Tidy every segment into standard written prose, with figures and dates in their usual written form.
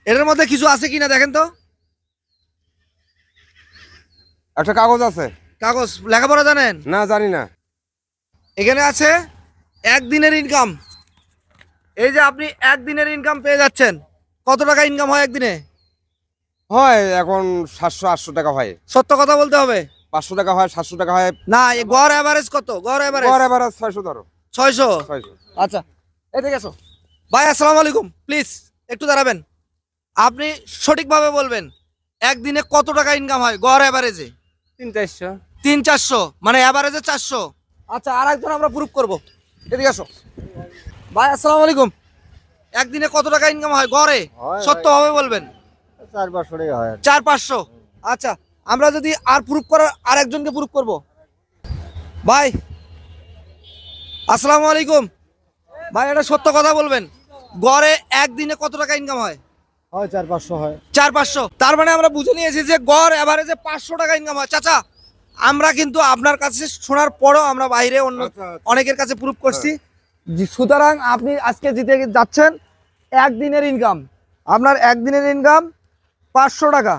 এটার মধ্যে কিছু আছে কিনা দেখেন তো। একটা কাগজ আছে। কাগজ, লেখাপড়া জানেন? না, জানি না। এখানে আছে একদিনের ইনকাম। এই যে আপনি একদিনের ইনকাম পেয়ে যাচ্ছেন। কত টাকা ইনকাম হয় একদিনে? হয় এখন 700-800 টাকা হয়। সত্য কথা বলতে হবে। 500 টাকা হয়, 700 টাকা হয়। না, গড় এভারেজ কত? গড় এভারেজ 600 ধরো। 600। 600। আচ্ছা, এদিকে এসো ভাই। আসসালামু আলাইকুম, প্লিজ একটু দাঁড়াবেন। আপনি সঠিকভাবে বলবেন একদিনে কত টাকা ইনকাম হয় গড় এভারেজে? 300-400। 300-400 মানে এভারেজে 400। আচ্ছা, আর একজন আমরা প্রুফ করব। এদিকে আসো ভাই। আসসালামু আলাইকুম। একদিনে কত টাকা ইনকাম হয় গড়ে? সত্যভাবে বলবেন। 400-500 টাকা হয়। 400-500। আচ্ছা, আমরা যদি আর প্রুফ করার আর একজনকে প্রুফ করব। ভাই আসসালামু আলাইকুম। ভাই এটা সত্য কথা বলবেন, গড়ে একদিনে কত টাকা ইনকাম হয়? 400-500 হয়। 400-500। তার মানে আমরা বুঝে নিয়েছি যে গড় এভারেজে 500 টাকা ইনকাম হয়। চাচা, আমরা কিন্তু আপনার কাছে শোনার পরেও আমরা বাইরে অন্য অনেকের কাছে প্রুফ করছি। সুতরাং আপনি আজকে জিতে যাচ্ছেন একদিনের ইনকাম। আপনার একদিনের ইনকাম 500 টাকা।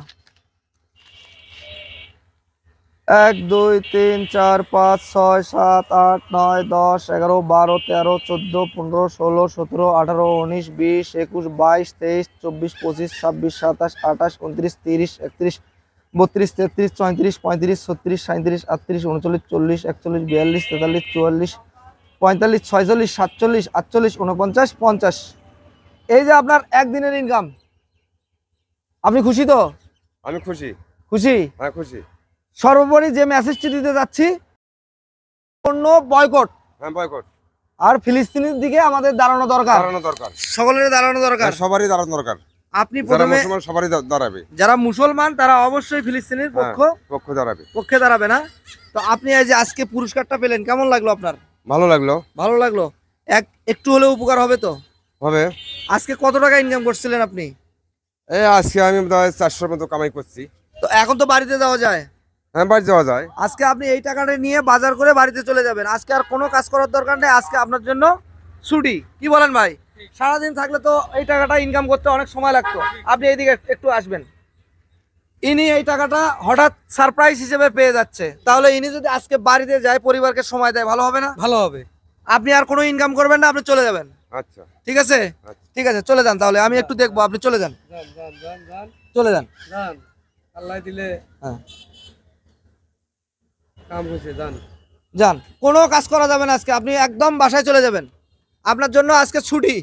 1 2 3 4 5 6 7 8 9 10 11 12 13 14 15 16 17 18 19 20 21 22 23 24 25 26 27 28 29 30 31 32 33 34 35 36 37 38 39 40 41 42 43 44 45 46 47 48 49 50। এই যে আপনার একদিনের ইনকাম। আপনি খুশি তো? আমি খুশি। খুশি? হ্যাঁ, খুশি। সর্বোপরি যে মেসেজটি দিতে যাচ্ছি, অন্য বয়কট। হ্যাঁ, বয়কট। আর ফিলিস্তিনের দিকে আমাদের দাঁড়ানো দরকার। সকলের দাঁড়ানো দরকার। সবারই দাঁড়ানো দরকার। আপনি প্রথমে সবারই দাঁড়াবে। যারা মুসলমান তারা অবশ্যই ফিলিস্তিনের পক্ষে দাঁড়াবে না। তো আপনি এই যে আজকে পুরস্কারটা পেলেন, কেমন লাগলো আপনার? ভালো লাগলো। ভালো লাগলো। একটু হলেও উপকার হবে তো? হবে। আজকে কত টাকা ইনকাম করছিলেন আপনি? এই আজকে আমি 400 মতো কামাই করছি। তো এখন তো বাড়িতে যাওয়া যায়। হ্যাঁ, বাড়ি যাওয়া যায়। আজকে আপনি এই টাকাটা নিয়ে বাজার করে বাড়িতে চলে যাবেন। আজকে আর কোনো কাজ করার দরকার নেই। আজকে আপনার জন্য ছুটি। কি বলেন ভাই? সারাদিন থাকলে তো এই টাকাটা ইনকাম করতে অনেক সময় লাগতো। আপনি এইদিকে একটু আসবেন। ইনি এই টাকাটা হঠাৎ সারপ্রাইজ হিসেবে পেয়ে যাচ্ছে। তাহলে ইনি যদি আজকে বাড়িতে যায়, পরিবারকে সময় দেয়, ভালো হবে না? ভালো হবে। আপনি আর কোনো ইনকাম করবেন না, আপনি চলে যাবেন। আচ্ছা, ঠিক আছে? ঠিক আছে, চলে যান তাহলে। আমি একটু দেখবো, আপনি চলে যান। চলে যান। আল্লাহ দিলে হ্যাঁ, কাম হয়েছে, যান। কোনো কাজ করা যাবে না আজকে। আপনি একদম বাসায় চলে যাবেন। আপনার জন্য আজকে ছুটি।